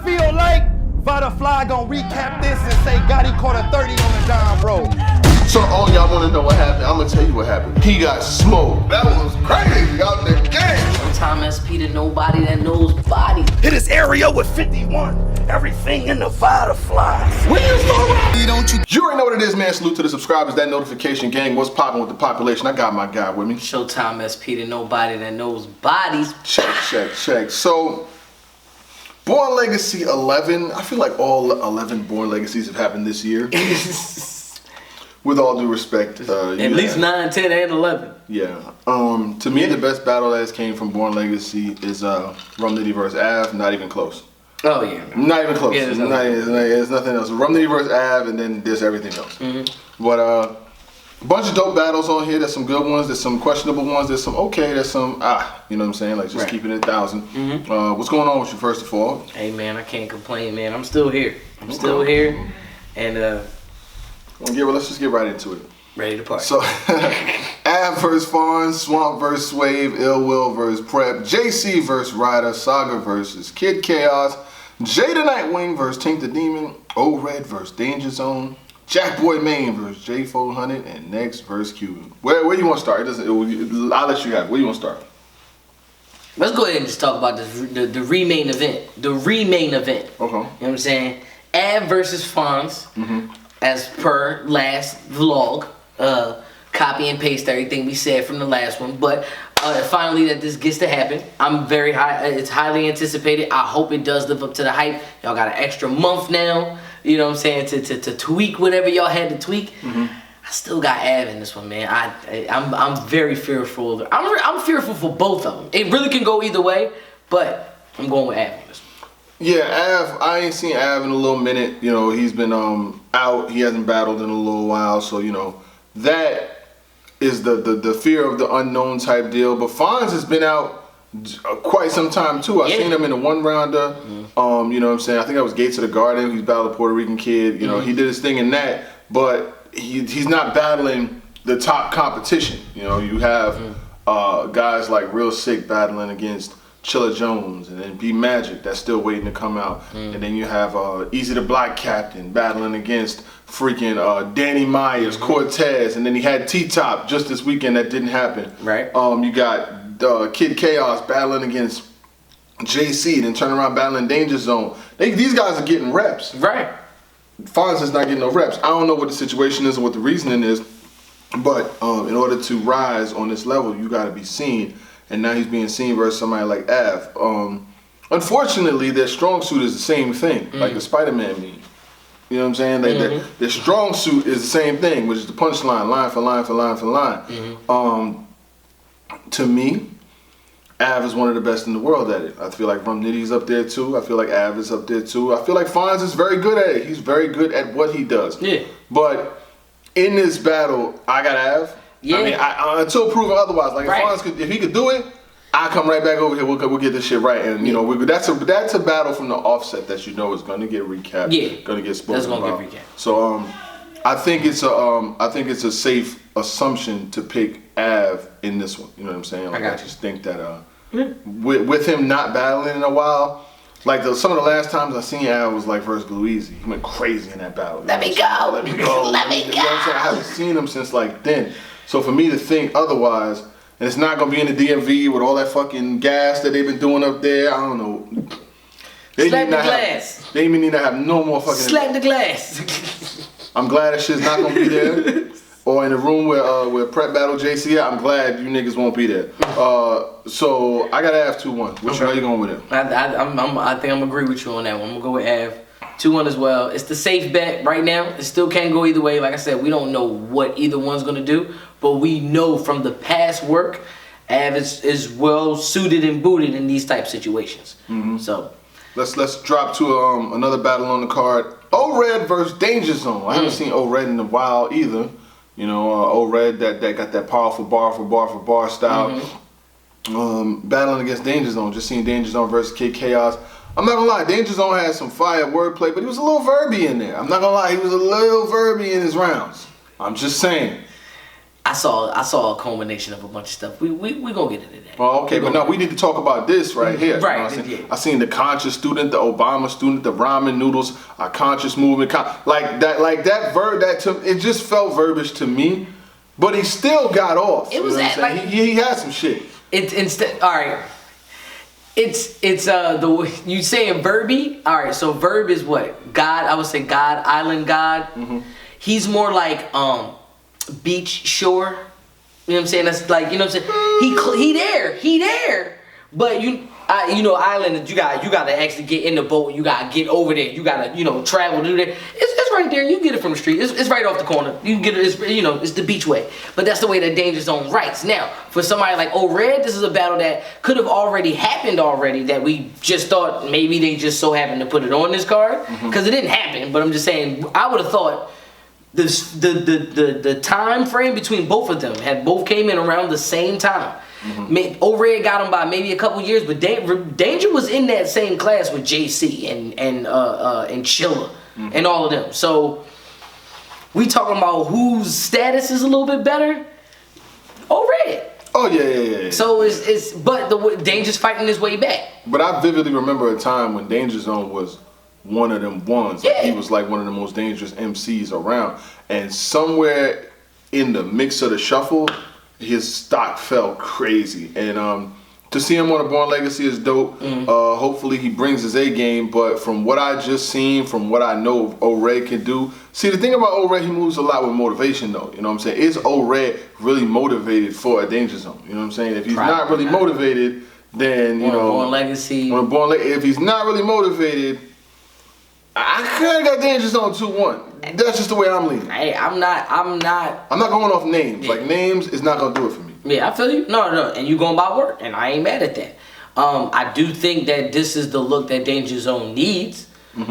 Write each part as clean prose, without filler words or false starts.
feel like Vada Fly gonna recap this and say Gotti caught a 30 on the dime road. So all y'all wanna know what happened? I'm gonna tell you what happened. He got smoked. That was crazy out in the game. Sometime SP to nobody that knows body. Hit his area with 51. Everything in the Vada Fly. When you start rapping, don't you? You already know what it is, man. Salute to the subscribers, that notification gang. What's popping with the population? I got my guy with me. Showtime SP to nobody that knows bodies. Check. So, Born Legacy 11. I feel like all 11 Born Legacies have happened this year. With all due respect, at least 9, 10, and 11. Yeah. To me, the best battle that came from Born Legacy is Rum Nitty vs. Av. Not even close. Oh yeah. Not even close. Yeah, there's nothing else. Rum Nitty vs. Av, and then there's everything else. But a bunch of dope battles on here. There's some good ones. There's some questionable ones. There's some okay. There's some you know what I'm saying? Like just keeping it 1,000. What's going on with you first of all? Hey man, I can't complain, man. I'm still here. I'm still here, and let's just get right into it. Ready to party. So, Av vs. Fonz, Swamp vs. Swave, Ill Will vs. Prep, JC vs. Ryder, Saga vs. Kid Chaos, Jey the Nightwing vs. Tink the Demon, O-Red vs. Danger Zone, Jack Boy Main vs. J400, and Next vs. Cuban. Where do you want to start? I'll let you have it. Where do you want to start? Let's go ahead and just talk about the remain event. The remain event. Okay. You know what I'm saying? Av versus Fonz. As per last vlog, copy and paste everything we said from the last one, but finally that this gets to happen. I'm very high. It's highly anticipated. I hope it does live up to the hype. Y'all got an extra month now. You know what I'm saying? To tweak whatever y'all had to tweak. I still got Av in this one, man. I'm very fearful. I'm fearful for both of them. It really can go either way, but I'm going with Av on this one. Yeah, Av, I ain't seen Av in a little minute. You know, he's been out. He hasn't battled in a little while. So, you know, that is the fear of the unknown type deal. But Fonz has been out quite some time, too. I seen him in a one-rounder. You know what I'm saying? I think that was Gates of the Garden. He's battled a Puerto Rican kid. You know, he did his thing in that. But he's not battling the top competition. You know, you have guys like Real Sick battling against Chilla Jones, and then B Magic that's still waiting to come out, and then you have Easy the Black Captain battling against freaking Danny Myers, Cortez, and then he had T-Top just this weekend that didn't happen. Right. You got Kid Chaos battling against JC, then turn around battling Danger Zone. These guys are getting reps. Right. Fonz is not getting no reps. I don't know what the situation is and what the reasoning is, but in order to rise on this level, you got to be seen. And now he's being seen versus somebody like Av. Unfortunately, their strong suit is the same thing, like the Spider-Man meme. You know what I'm saying? Like their strong suit is the same thing, which is the punchline, line for line for line for line. To me, Av is one of the best in the world at it. I feel like Rum Nitty's up there too. I feel like Av is up there too. I feel like Fonz is very good at it. He's very good at what he does. Yeah. But in this battle, I got Av. Yeah. I mean, until proven otherwise. Like if he could do it, I'll come right back over here. We'll get this shit right, and you know that's a battle from the offset that you know is gonna get recapped. Yeah, gonna get spoken that's gonna about. Get recapped. So I think it's a safe assumption to pick Av in this one. You know what I'm saying? Like, I just think that with him not battling in a while. Like some of the last times I seen Av was like versus Louise. He went crazy in that battle. Let me go. Let me go. Let me go. You know what I'm saying? I haven't seen him since like then. So for me to think otherwise, and it's not gonna be in the DMV with all that fucking gas that they've been doing up there. I don't know. Slap the glass. They even need to have no more fucking. Slap the glass. I'm glad that shit's not gonna be there. Or in the room where Prep Battle JC at, I'm glad you niggas won't be there. So I gotta have 2-1. Which way you going with it? I think I'm agree with you on that one. I'm gonna go with Av. 2-1 as well. It's the safe bet right now. It still can't go either way. Like I said, we don't know what either one's gonna do, but we know from the past work, Av is well suited and booted in these type situations. So let's drop to another battle on the card. O-Red versus Danger Zone. I haven't seen O-Red in a while either. You know, O-Red that got that powerful bar style. Battling against Danger Zone. Just seeing Danger Zone versus Kid Chaos. I'm not gonna lie, Danger Zone had some fire wordplay, but he was a little verby in there. I'm not gonna lie, he was a little verby in his rounds. I'm just saying. I saw a culmination of a bunch of stuff. We gonna get into that. Oh, okay, but no, we need to talk about this right here. Right, You know what I'm saying? yeah. I seen the conscious student, the Obama student, the ramen noodles, a conscious movement, like that verb. It just felt verbiage to me, but he still got off. It was you know what I'm like saying? he had some shit. It's instead. All right. It's the you saying verby. All right. So verb is what God. I would say God, island God. Mm-hmm. He's more like beach shore. You know what I'm saying? That's like, you know what I'm saying? He there. But you know, island, you got to actually get in the boat. You got to get over there. You got to, travel to there. It's right there. You can get it from the street. It's right off the corner. You can get it. It's the beach way. But that's the way that Danger Zone writes. Now, for somebody like Red, this is a battle that could have already happened already. That we just thought maybe they just so happened to put it on this card because it didn't happen. But I'm just saying, I would have thought the time frame between both of them had both came in around the same time. Red got him by maybe a couple years, but Danger was in that same class with JC and Chilla and all of them. So we talking about whose status is a little bit better. Red. Oh yeah. So but Danger's fighting his way back. But I vividly remember a time when Danger Zone was one of them ones. Like, he was like one of the most dangerous MCs around. And somewhere in the mix of the shuffle, his stock fell crazy. And to see him on a Born Legacy is dope. Hopefully he brings his A game. But from what I just seen, from what I know O-Red can do. See, the thing about O-Red, he moves a lot with motivation though. You know what I'm saying? Is O-Red really motivated for a Danger Zone? You know what I'm saying? If he's not really motivated, then, you know. Born Legacy. If he's not really motivated, I kind of got Danger Zone 2-1. That's just the way I'm leaning. Hey, I'm not going off names. Yeah. Like, names is not gonna do it for me. Yeah, I feel you. No, and you going by work, and I ain't mad at that. I do think that this is the look that Danger Zone needs.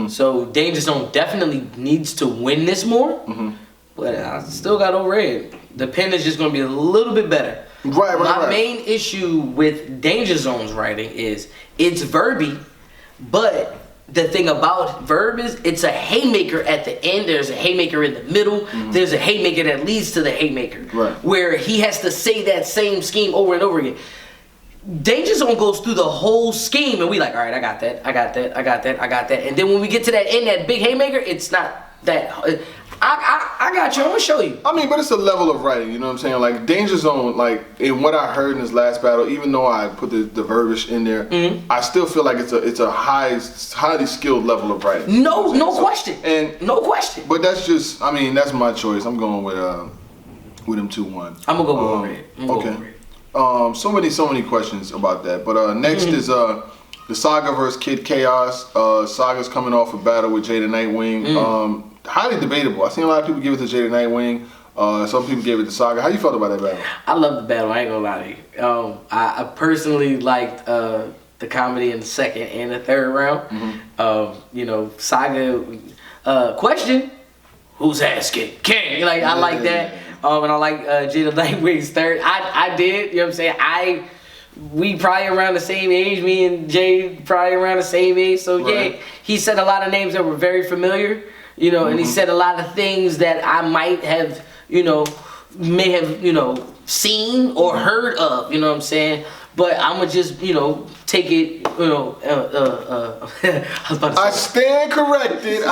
So Danger Zone definitely needs to win this more. But I still got Red. The pen is just gonna be a little bit better. Right. My main issue with Danger Zone's writing is it's verby, but the thing about verb is it's a haymaker at the end. There's a haymaker in the middle. There's a haymaker that leads to the haymaker. Right. Where he has to say that same scheme over and over again. Danger Zone goes through the whole scheme and we like, all right, I got that. And then when we get to that end, that big haymaker, it's not that. I got you. I'm gonna show you. I mean, but it's a level of writing. You know what I'm saying? Like Danger Zone, like in what I heard in his last battle, even though I put the verbiage in there, I still feel like it's a highly skilled level of writing. No question. But that's just, I mean, that's my choice. I'm going with him 2-1. I'm gonna go with Red. Okay. So many questions about that. But next is the Saga versus Kid Chaos. Saga's coming off a battle with Jey the Nightwing. Highly debatable. I've seen a lot of people give it to Jey the Nightwing. Some people gave it to Saga. How you felt about that battle? I love the battle. I ain't gonna lie to you. I personally liked the comedy in the second and the third round. Saga question: who's asking? King. I like that. And I like Jey the Nightwing's third. I did. You know what I'm saying? We probably around the same age. Me and Jay probably around the same age. So yeah, he said a lot of names that were very familiar. And he said a lot of things that I might have, may have, seen or heard of, you know what I'm saying? But I'm going to just, take it, I stand corrected.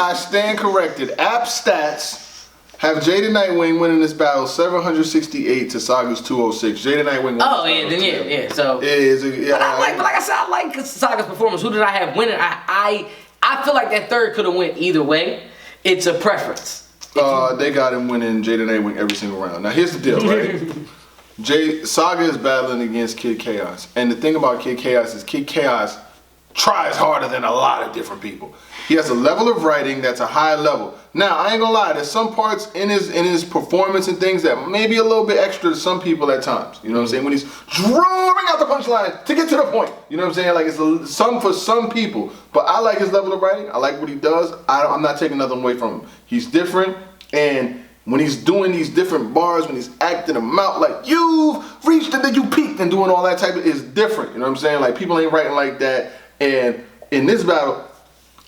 App stats have Jey the Nightwing winning this battle 768 to Saga's 206. Jey the Nightwing. Oh, yeah, then yeah. So, it is. But like I said, I like Saga's performance. Who did I have winning? I feel like that third could have went either way. It's a preference. They got him winning Jey the Nightwing every single round. Now here's the deal, right? Saga is battling against Kid Chaos, and the thing about Kid Chaos is Kid Chaos tries harder than a lot of different people. He has a level of writing that's a high level. Now I ain't gonna lie, there's some parts in his performance and things that may be a little bit extra to some people at times. You know what I'm saying? When he's drawing out the punchline to get to the point. You know what I'm saying? Like it's some for some people. But I like his level of writing. I like what he does. I'm not taking nothing away from him. He's different, and when he's doing these different bars, when he's acting them out like you've reached it, then you peaked, and doing all that type of is different. You know what I'm saying? Like people ain't writing like that. And in this battle,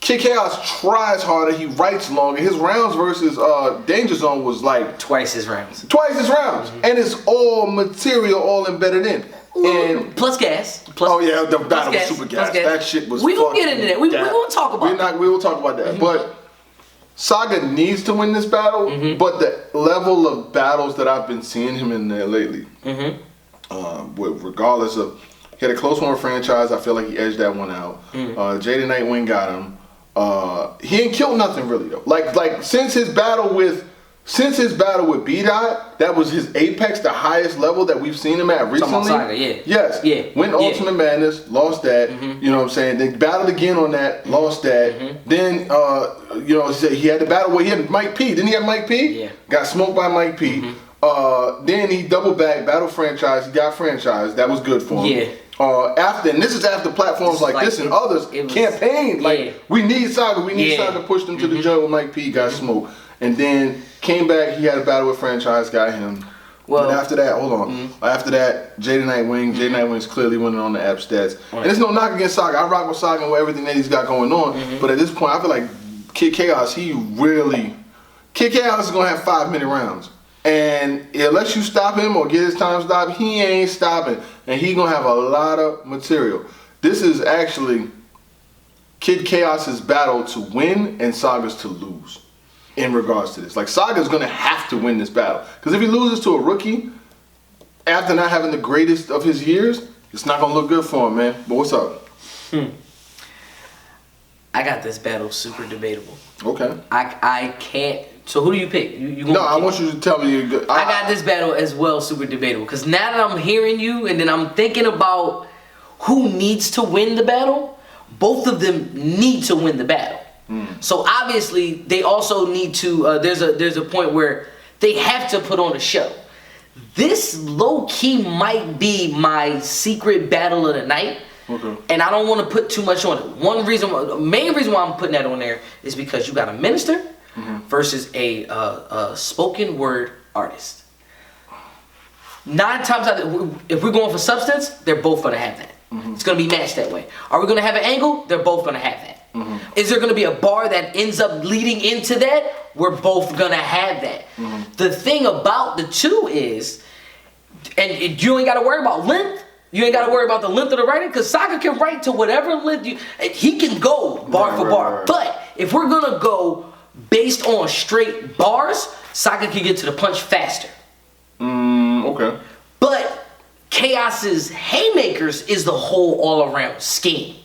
Kid Chaos tries harder. He writes longer. His rounds versus Danger Zone was like twice his rounds. And it's all material, all embedded in. And plus gas. The battle was super gas. That shit was. We gonna get into that. We gonna talk about that. We will talk about that. But Saga needs to win this battle. But the level of battles that I've been seeing him in there lately, regardless of, he had a close one with Franchise. I feel like he edged that one out. Jey the Nightwing got him. He ain't killed nothing really though. Like since his battle with B-Dot, that was his apex, the highest level that we've seen him at recently. Saga, yeah. Yes. Yeah. Went Ultimate Madness, lost that. You know what I'm saying? Then battled again on that, lost that. Then he had the battle where he had Mike P. Didn't he have Mike P? Yeah. Got smoked by Mike P. Then he doubled back, battled Franchise. He got Franchise. That was good for him. Yeah. And this is after platforms like this and others campaigned. We need Saga. We need Saga. Pushed him to the joint with Mike P. Got smoked. And then came back, he had a battle with Franchise, got him. Well, but after that, hold on. After that, Jey the Nightwing. Jey the Nightwing's clearly winning on the app stats. And there's no knock against Saga. I rock with Saga with everything that he's got going on. But at this point, I feel like Kid Chaos, Kid Chaos is going to have 5-minute rounds. And unless you stop him or get his time stopped, he ain't stopping. And he's going to have a lot of material. This is actually Kid Chaos's battle to win and Saga's to lose. In regards to this, like Saga's gonna have to win this battle because if he loses to a rookie after not having the greatest of his years, it's not gonna look good for him, man. But what's up? I got this battle super debatable. Okay. I can't. So who do you pick? I want you to tell me. I got this battle as well, super debatable. Because now that I'm hearing you and then I'm thinking about who needs to win the battle, both of them need to win the battle. So obviously they also need to. There's a point where they have to put on a show. This low key might be my secret battle of the night, and I don't want to put too much on it. Main reason why I'm putting that on there is because you got a minister versus a spoken word artist. 9 times out of, if we're going for substance, they're both gonna have that. It's gonna be matched that way. Are we gonna have an angle? They're both gonna have that. Is there going to be a bar that ends up leading into that? We're both going to have that. The thing about the two is, and you ain't got to worry about length. You ain't got to worry about the length of the writing because Saga can write to whatever length he can go bar for bar. Right. But if we're going to go based on straight bars, Saga can get to the punch faster. Okay. But Chaos's haymakers is the whole all-around scheme.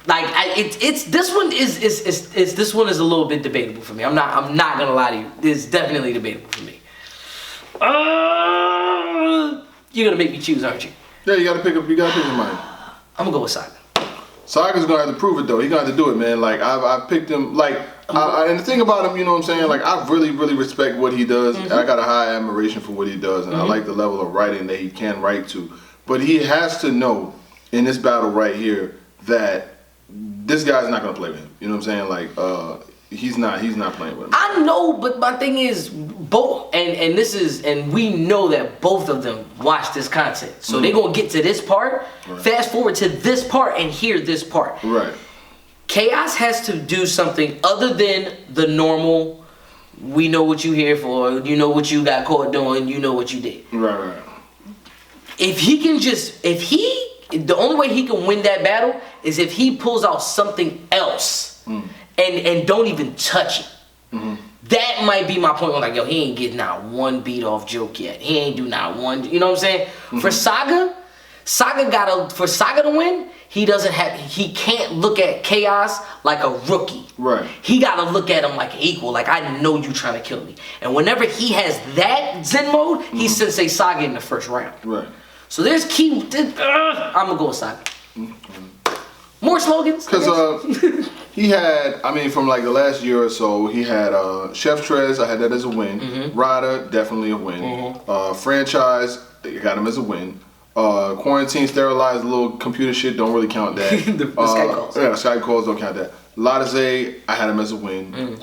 Like this one is a little bit debatable for me. I'm not gonna lie to you. It's definitely debatable for me. You're gonna make me choose, aren't you? Yeah, you gotta pick your mind. I'm gonna go with Saga. Saga's gonna have to prove it though. He gonna have to do it, man. Like I picked him. Like and the thing about him, you know what I'm saying? Like I really respect what he does. I got a high admiration for what he does, and I like the level of writing that he can write to. But he has to know in this battle right here that this guy's not gonna play with him. You know what I'm saying? Like he's not playing with him. I know, but my thing is both and we know that both of them watch this content. So they're gonna get to this part, fast forward to this part and hear this part. Right. Chaos has to do something other than the normal, we know what you here for, you know what you got caught doing, you know what you did. Right. The only way he can win that battle is if he pulls out something else and don't even touch it. That might be my point. Like, yo, he ain't getting not one beat off joke yet. He ain't do not one. You know what I'm saying? For Saga to win, he can't look at Chaos like a rookie. Right. He gotta look at him like an equal. Like, I know you trying to kill me. And whenever he has that Zen mode, he's Sensei Saga in the first round. Right. So there's key. I'm gonna go with Saga. More slogans. Because he had, from like the last year or so, he had Chef Trez. I had that as a win. Ryder, definitely a win. Franchise, got him as a win. Quarantine sterilized little computer shit, don't really count that. the Skype calls. Yeah, Skype calls don't count that. Ladaze, I had him as a win.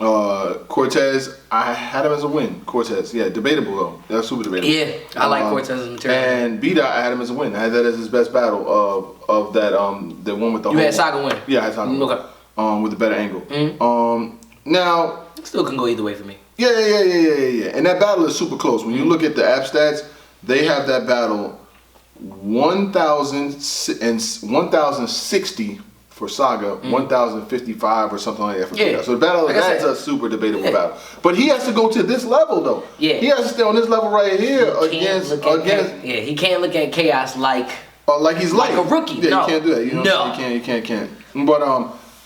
Cortez, I had him as a win. Cortez, yeah, debatable though. That's super debatable. Yeah, I like Cortez's material. And Vada, I had him as a win. I had that as his best battle of that the one with the. You had Saga win. Yeah, I had Saga win. Okay. with a better angle. Now, still can go either way for me. Yeah. And that battle is super close. When you look at the app stats, they have that battle 1,060 for Saga, 1,055 or something like that for Vada. So the battle, like that's a super debatable battle. But he has to go to this level though. Yeah. He has to stay on this level right here against. He can't look at Chaos like he's like a rookie. Yeah, no. You can't do that. You know, you can't. But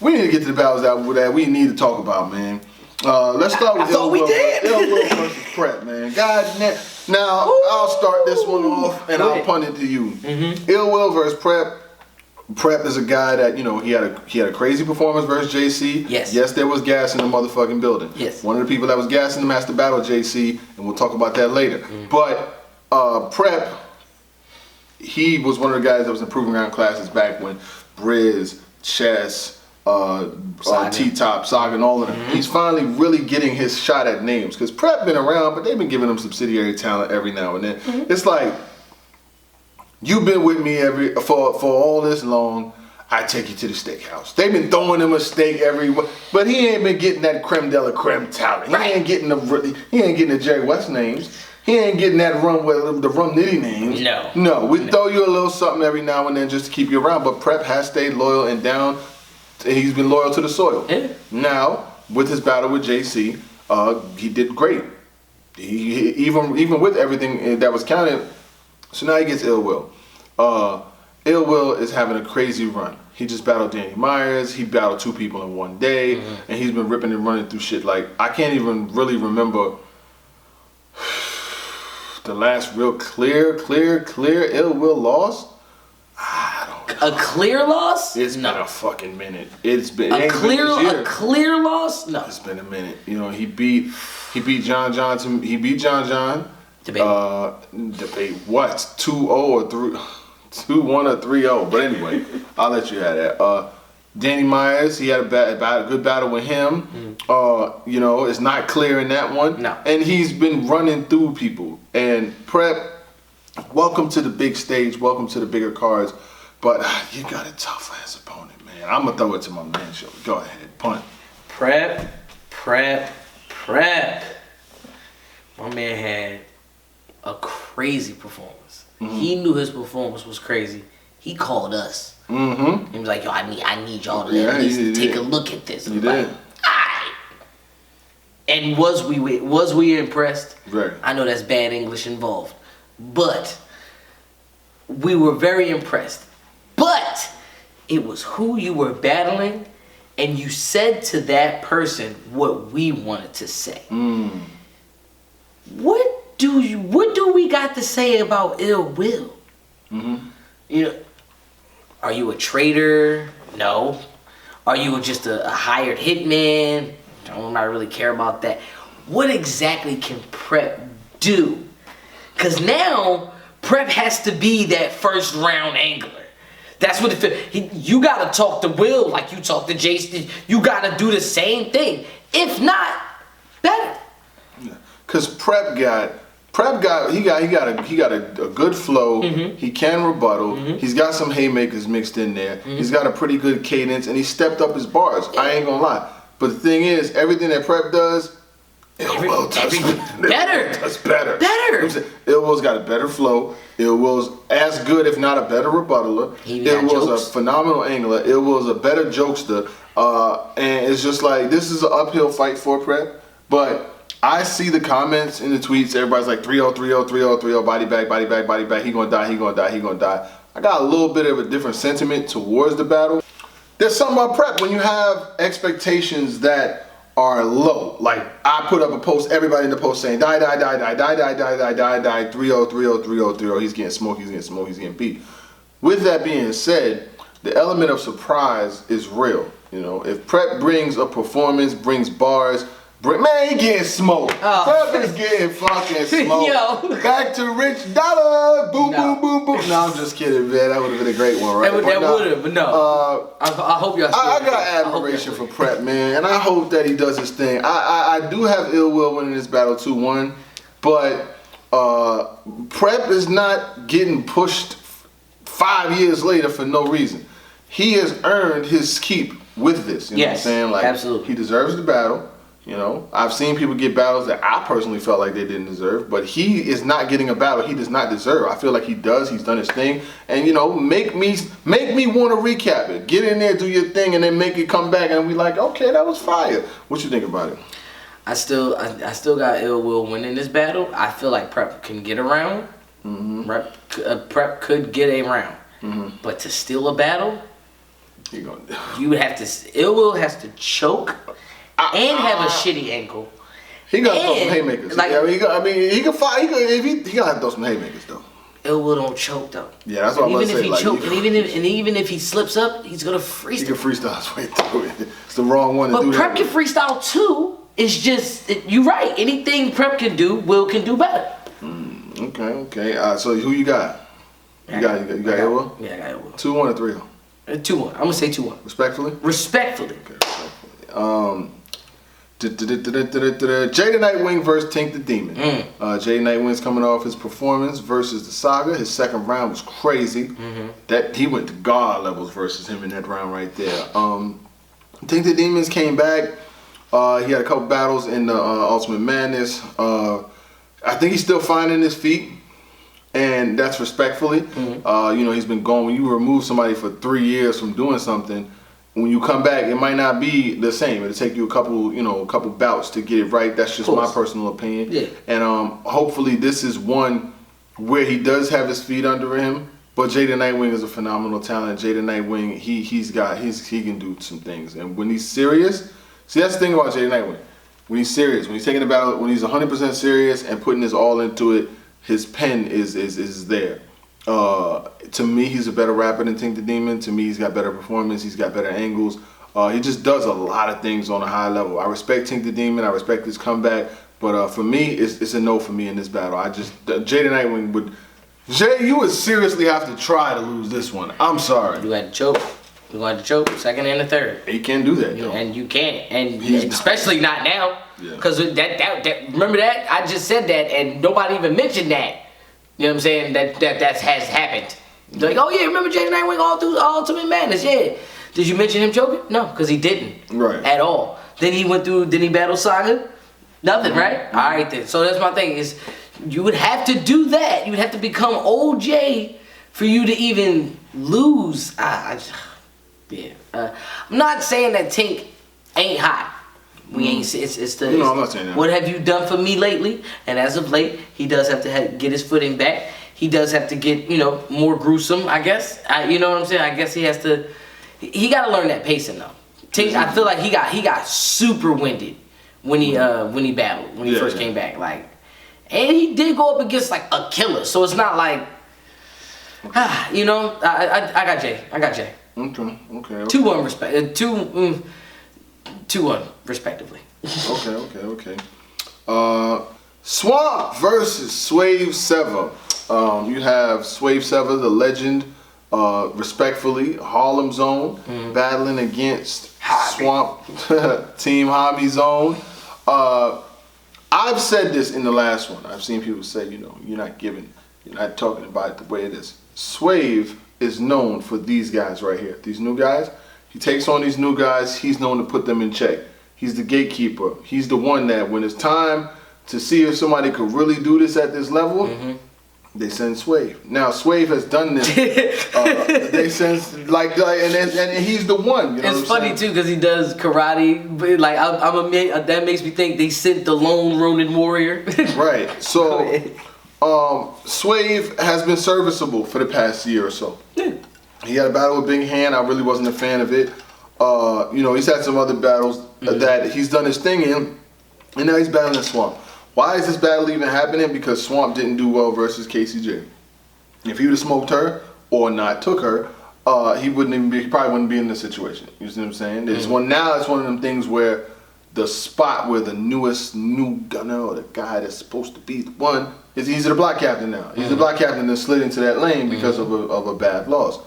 we need to get to the battles that we need to talk about, man. Let's start with Ill Will versus Prep, man. God damn. Now, I'll start this one off and I'll punt it to you. Ill Will versus Prep. Prep is a guy that, you know, he had a crazy performance versus JC. Yes, there was gas in the motherfucking building. Yes. One of the people that was gassing the Master Battle, JC, and we'll talk about that later. But Prep, he was one of the guys that was in Proving Ground classes back when Briz, Chess, T-Top, Saga, and all of them. He's finally really getting his shot at names because Prep been around, but they've been giving him subsidiary talent every now and then. It's like, you've been with me for all this long. I take you to the steakhouse. They've been throwing him a steak everywhere, but he ain't been getting that creme de la creme talent. He ain't getting the Jerry West names. He ain't getting that the Rum Nitty names. No. We throw you a little something every now and then just to keep you around. But Prep has stayed loyal and down. And he's been loyal to the soil. Now, with his battle with JC, he did great. He even with everything that was counted. So now he gets Ill Will. Ill Will is having a crazy run. He just battled Danny Myers. He battled 2 people in one day, and he's been ripping and running through shit. Like, I can't even really remember the last real clear Ill Will loss. A clear loss? It's been a fucking minute. It's been a clear loss? No. It's been a minute. You know, he beat John John. He beat John John. Debate what? 2-0 or 3 2-1 or 3-0. But anyway, I'll let you have that. Danny Myers, he had a good battle with him. You know, it's not clear in that one. No. And he's been running through people. And Prep, welcome to the big stage. Welcome to the bigger cards. But you got a tough ass opponent, man. I'm gonna throw it to my man. Show. Go ahead, punt. Prep. My man had a crazy performance. He knew his performance was crazy. He called us. He was like, "Yo, I need y'all to at least take a look at this." He did. Alright. And was we impressed? Very. I know that's bad English involved, but we were very impressed. But it was who you were battling, and you said to that person what we wanted to say. What do we got to say about Ill Will? You know, are you a traitor? No. Are you just a hired hitman? I don't really care about that. What exactly can Prep do? Because now Prep has to be that first round angler. That's what you gotta talk to Will like you talk to Jason. You gotta do the same thing. If not, better. Cause Prep got a good flow. He can rebuttal. He's got some haymakers mixed in there. He's got a pretty good cadence, and he stepped up his bars. I ain't gonna lie. But the thing is, everything that Prep does, Ill Will does better. Ill Will's got a better flow. Ill Will's as good, if not a better rebuttaler. Ill Will's a phenomenal angler. Ill Will's a better jokester. And it's just like, this is an uphill fight for Prep. But I see the comments in the tweets. Everybody's like 3-0, 3-0, 3-0, 3-0, body back. He gonna die. I got a little bit of a different sentiment towards the battle. There's something about Prep when you have expectations that are low. Like, I put up a post, everybody in the post saying, die, 3-0, 3-0. He's getting smoked, he's getting beat. With that being said, the element of surprise is real. You know, if Prep brings a performance, brings bars, man, he getting smoked. Prep is getting fucking smoked. Yo. Back to Rich Dollar. Boom. No, I'm just kidding, man. That would have been a great one, right? That would have, but no. I hope y'all. I got admiration for Prep, man, and I hope that he does his thing. I do have Ill Will winning this battle 2-1, but Prep is not getting pushed 5 years later for no reason. He has earned his keep with this. You know what I'm saying? Like, absolutely. He deserves the battle. You know, I've seen people get battles that I personally felt like they didn't deserve, but he is not getting a battle he does not deserve. I feel like he does. He's done his thing, and you know, make me want to recap it. Get in there, do your thing, and then make it come back, and we like, okay, that was fire. What you think about it? I still got ill will winning this battle. I feel like Prep can get a round. Prep could get a round, but to steal a battle, you would have to. Ill will has to choke. And have a shitty ankle. He gotta throw some haymakers. Like, he can fight. He gotta throw some haymakers though. Ill will don't choke though. Yeah, that's what I'm saying. Even if he choke, and even if he slips up, he's gonna freestyle. He can freestyle his way through it. It's the wrong one to do that. But Prep can freestyle too. It's just you're right. Anything Prep can do, Will can do better. Okay. So who you got? You got Ill Will? Yeah, I got Ill Will. 2-1 or 3-0? 2-1. I'm gonna say 2-1. Respectfully. Okay, respectfully. Jey the Nightwing versus Tink the Demon. Jey the Nightwing's coming off his performance versus the Saga. His second round was crazy. That he went to God levels versus him in that round right there. Tink the Demons came back. He had a couple battles in the Ultimate Madness. I think he's still finding his feet, and that's respectfully. You know, he's been going. When you remove somebody for 3 years from doing something, when you come back, it might not be the same. It'll take you a couple bouts to get it right. That's just my personal opinion. Yeah. And hopefully this is one where he does have his feet under him. But Jey the Nightwing is a phenomenal talent. Jey the Nightwing, he can do some things. And when he's serious, see, that's the thing about Jey the Nightwing. When he's serious, when he's taking the battle, when he's 100% serious and putting his all into it, his pen is there. To me, he's a better rapper than Tink the Demon. To me, he's got better performance. He's got better angles. He just does a lot of things on a high level. I respect Tink the Demon. I respect his comeback. But for me, it's a no for me in this battle. Jey the Nightwing would... Jey, you would seriously have to try to lose this one. I'm sorry. You had to choke. You had to choke second and the third. He can't do that, though. And you can't. And especially not now. Because that remember that? I just said that and nobody even mentioned that. You know what I'm saying? That has happened. They're like, oh yeah, remember Jey the Nightwing all through Ultimate Madness? Yeah. Did you mention him choking? No, because he didn't. Right. At all. Then he went through. Then he battled Saga. Nothing, right? All right then. So that's my thing is, you would have to do that. You would have to become old Jey for you to even lose. I'm not saying that Tink ain't hot. We ain't. It's the. No, I'm not saying that. What have you done for me lately? And as of late, he does have to get his footing back. He does have to get more gruesome. I guess. You know what I'm saying? I guess he has to. He got to learn that pacing though. Tink, I feel like he got super winded when he battled when he first came back. Like, and he did go up against like a killer. So it's not like. I got Jey. Okay. 2-1 respect. 2-1 respectively. Okay. Swamp versus Swave Sevah. You have Swave Sevah, the legend, respectfully, Harlem Zone, battling against Swamp Team Hobby Zone. I've said this in the last one. I've seen people say, you're not talking about it the way it is. Swave is known for these guys right here. These new guys. He takes on these new guys. He's known to put them in check. He's the gatekeeper. He's the one that when it's time to see if somebody could really do this at this level, they send Swave. Now Swave has done this. They send and he's the one. You know it's funny too because he does karate. But like that makes me think they sent the lone Ronin warrior. Right. So Swave has been serviceable for the past year or so. He had a battle with Big Hand. I really wasn't a fan of it. He's had some other battles that he's done his thing in, and now he's battling Swamp. Why is this battle even happening? Because Swamp didn't do well versus KCJ. If he would have smoked her or not took her, he probably wouldn't be in this situation. You see what I'm saying? It's one of them things where the spot where the new gunner or the guy that's supposed to be the one he's the block captain now. He's the block captain that slid into that lane because of a bad loss.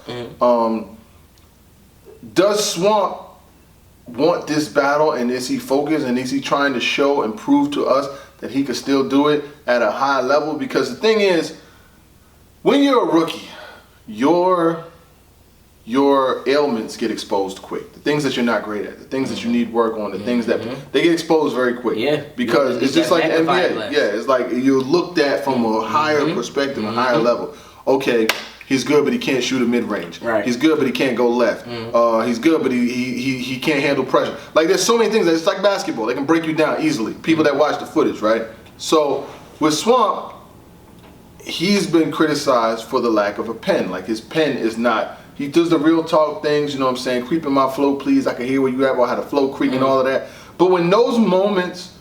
Does Swamp want this battle, and is he focused, and is he trying to show and prove to us that he could still do it at a high level? Because the thing is, when you're a rookie, your your ailments get exposed quick. The things that you're not great at, the things that you need work on, the things that they get exposed very quick. Yeah. Because it's just like the NBA. Yeah, it's like you're looked at from a higher perspective, a higher level. Okay, he's good, but he can't shoot a mid-range. Right. He's good, but he can't go left. He's good, but he can't handle pressure. Like there's so many things. It's like basketball. They can break you down easily. People that watch the footage, right? So with Swamp, he's been criticized for the lack of a pen. Like his pen is not. He does the real talk things, you know what I'm saying? Creep in my flow, please. I can hear where you at, or how the flow creep and all of that. But when those moments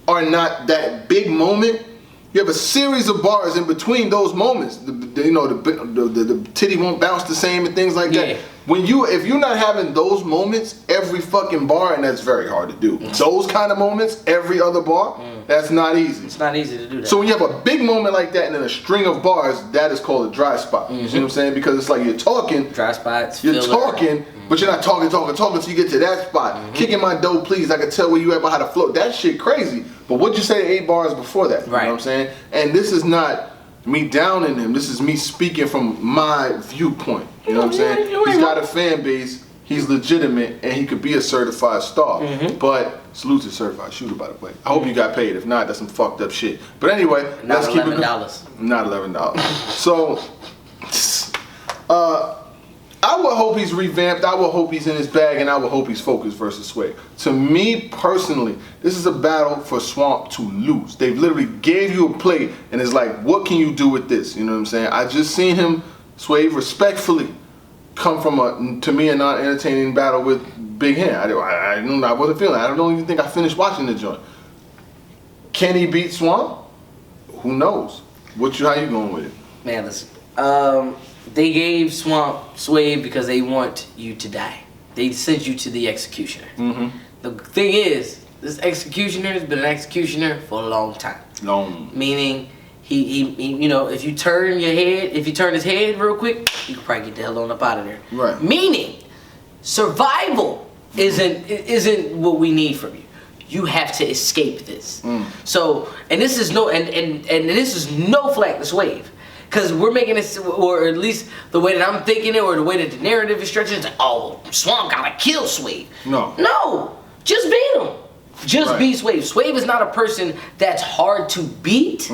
are not that big moment, you have a series of bars in between those moments. The titty won't bounce the same and things like that. If you're not having those moments every fucking bar, and that's very hard to do. Those kind of moments every other bar, that's not easy. It's not easy to do that. So when you have a big moment like that and then a string of bars, that is called a dry spot. You see what I'm saying? Because it's like you're talking. Dry spots. You're talking, but you're not talking until you get to that spot. Kicking my dough, please. I can tell where you at, how to float. That shit crazy. But what'd you say 8 bars before that? You know what I'm saying? And this is not me downing him. This is me speaking from my viewpoint. You know what I'm saying? He's got a fan base. He's legitimate, and he could be a certified star. But salute to certified shooter, by the way. I hope you got paid. If not, that's some fucked up shit. But anyway, let's keep it. Not $11. So, I would hope he's revamped. I would hope he's in his bag, and I would hope he's focused versus Swave. To me personally, this is a battle for Swamp to lose. They've literally gave you a plate, and it's like, what can you do with this? You know what I'm saying? I just seen him, Swave, respectfully come from to me a non-entertaining battle with Big Hand. I wasn't feeling it. I don't even think I finished watching the joint. Can he beat Swamp? Who knows? How you going with it? Man, listen. They gave Swave because they want you to die. They sent you to the executioner. The thing is, this executioner has been an executioner for a long time. Meaning, he you know, if you turn his head real quick, you can probably get the hell on up out of there. Right. Meaning, survival isn't what we need from you. You have to escape this. So, and this is no flack to Swave. Because we're making this, or at least the way that I'm thinking it, or the way that the narrative is stretching, it's like, oh, Swamp gotta kill Swave. No, just beat him. Just beat Swave. Swave is not a person that's hard to beat,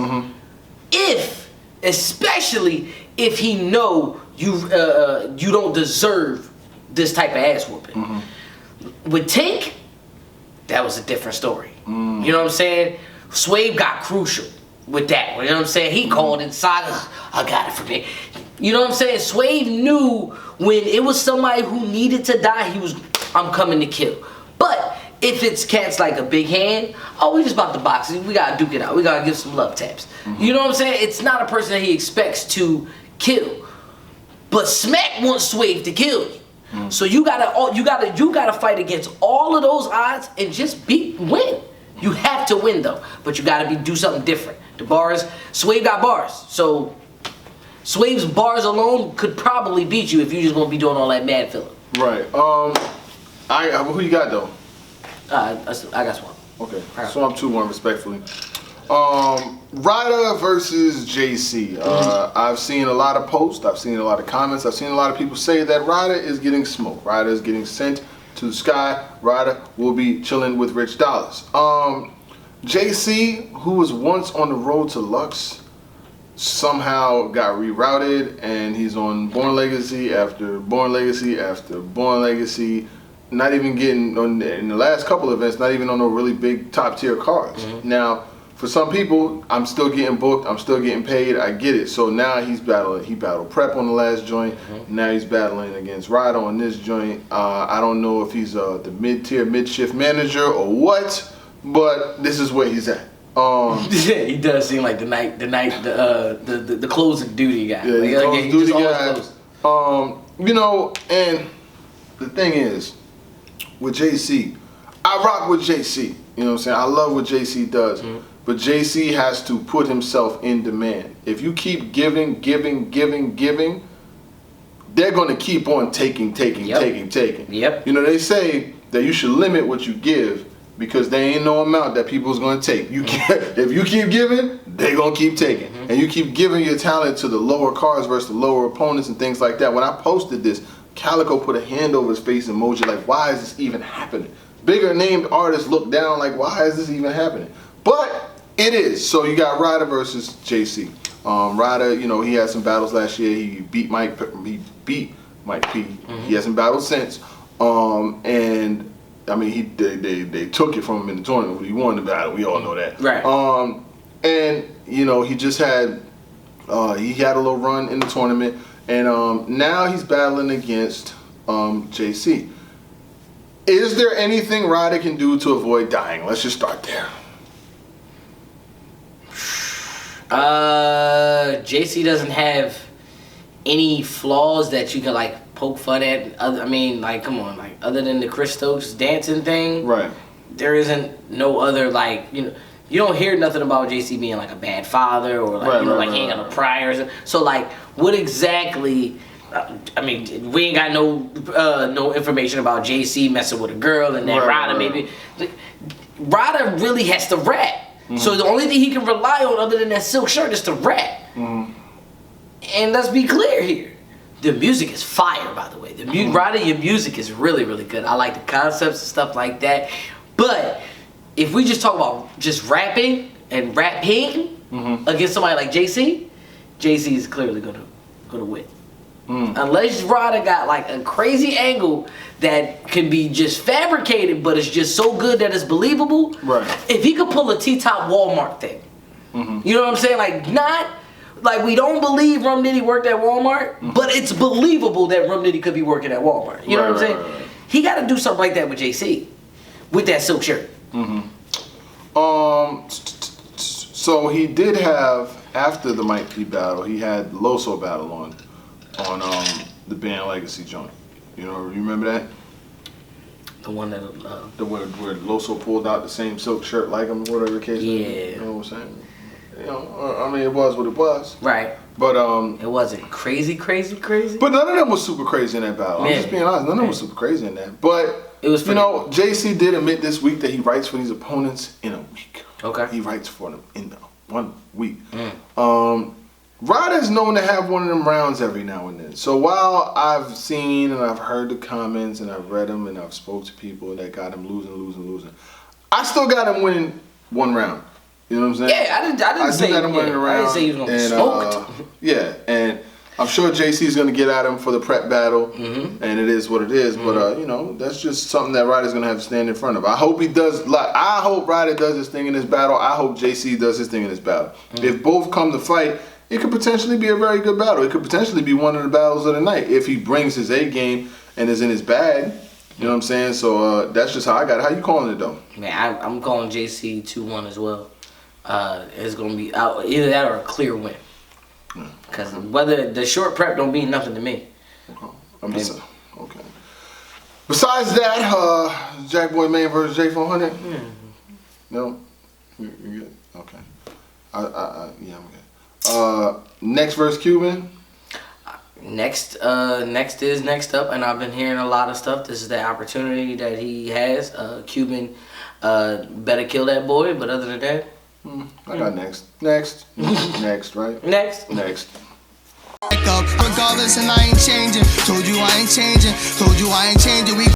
especially if he know you don't deserve this type of ass whooping. With Tank, that was a different story. You know what I'm saying? Swave got crucial with that. You know what I'm saying? He called in Saga. I got it from me. You know what I'm saying? Swave knew when it was somebody who needed to die, I'm coming to kill. But if it's cats like a Big Hand, we just about to box. We gotta duke it out. We gotta give some love taps. You know what I'm saying? It's not a person that he expects to kill. But Smack wants Swave to kill you. So you gotta fight against all of those odds and just win. You have to win though, but you gotta do something different. The bars, Swave got bars, so Swave's bars alone could probably beat you if you're just gonna be doing all that mad filling. Right. Who you got though? I got Swamp. Okay. Swamp 2-1 respectfully. Ryder versus JC. I've seen a lot of posts. I've seen a lot of comments. I've seen a lot of people say that Ryder is getting smoked. Ryder is getting sent to the sky. Ryder will be chilling with Rich Dollars. JC, who was once on the road to Lux, somehow got rerouted, and he's on Born Legacy after Born Legacy after Born Legacy. Not even getting in the last couple of events, not even on no really big top tier cards. Now, for some people, I'm still getting booked, I'm still getting paid, I get it. So now he battled Prep on the last joint, now he's battling against Ryder on this joint. I don't know if he's the mid-tier, mid-shift manager or what, but this is where he's at. He does seem like the closing duty guy. Yeah, the closing duty guy. You know, and the thing is, with JC, I rock with JC. You know what I'm saying? I love what JC does. But JC has to put himself in demand. If you keep giving, they're going to keep on taking. Yep. You know, they say that you should limit what you give because there ain't no amount that people's going to take. If you keep giving, they're going to keep taking. And you keep giving your talent to the lower cards versus the lower opponents and things like that. When I posted this, Calico put a hand over his face emoji, like, why is this even happening? Bigger named artists look down, like, why is this even happening? But it is. So you got Ryder versus JC. Ryder, you know, he had some battles last year. He beat Mike P. Mm-hmm. He hasn't battled since. And I mean, they took it from him in the tournament. He won the battle. We all know that. Right. And you know, he just had he had a little run in the tournament, and now he's battling against JC. Is there anything Ryder can do to avoid dying? Let's just start there. JC doesn't have any flaws that you can like poke fun at. I mean, like, come on, like, other than the Chris Stokes dancing thing, right? There isn't no other, like, you know, you don't hear nothing about JC being like a bad father or like, you know, like he ain't got no priors. So like, what exactly? I mean, we ain't got no information about JC messing with a girl and then Ryder maybe. Ryder really has to rap. Mm-hmm. So the only thing he can rely on other than that silk shirt is to rap. Mm-hmm. And let's be clear here. The music is fire, by the way. Ryder, your music is really, really good. I like the concepts and stuff like that. But if we just talk about just rapping and rapping against somebody like JC is clearly gonna win. Unless Ryder got like a crazy angle that can be just fabricated, but it's just so good that it's believable. Right. If he could pull a T-Top Walmart thing, you know what I'm saying? Like, not like we don't believe Rum Nitty worked at Walmart, but it's believable that Rum Nitty could be working at Walmart. You know what I'm saying? Right. He got to do something like that with JC, with that silk shirt. So he did have, after the Mike P battle, he had Loso battle on the Band Legacy joint. You know, you remember that? The one that where Loso pulled out the same silk shirt like him, whatever the case. Yeah. You know what I'm saying? You know, I mean, it was what it was. Right. But it wasn't crazy. But none of them was super crazy in that battle. I'm just being honest. None of them was super crazy in that. But it was. You know, JC did admit this week that he writes for these opponents in a week. Okay. He writes for them in 1 week. Ryder's known to have one of them rounds every now and then. So while I've seen and I've heard the comments and I've read them and I've spoke to people that got him losing, I still got him winning one round. You know what I'm saying? Yeah, I didn't say got him winning a round. I didn't say he was gonna be smoked. Yeah, and I'm sure JC's gonna get at him for the prep battle, and it is what it is. But you know, that's just something that Ryder's gonna have to stand in front of. I hope he does. I hope Ryder does his thing in this battle. I hope JC does his thing in this battle. If both come to fight, it could potentially be a very good battle. It could potentially be one of the battles of the night if he brings his A game and is in his bag. You know what I'm saying? So that's just how I got it. How you calling it though? Man, I'm calling JC 2-1 as well. It's gonna be either that or a clear win. Because whether the short prep don't mean nothing to me. Okay. Besides that, Jack Boy Main versus J400. No, you good? Okay. Yeah, I'm good. Next versus Cuban. Next is next up, and I've been hearing a lot of stuff. This is the opportunity that he has. Cuban better kill that boy, but other than that, I got next, right? Next. Regardless, and I ain't changing. Told you I ain't changing. We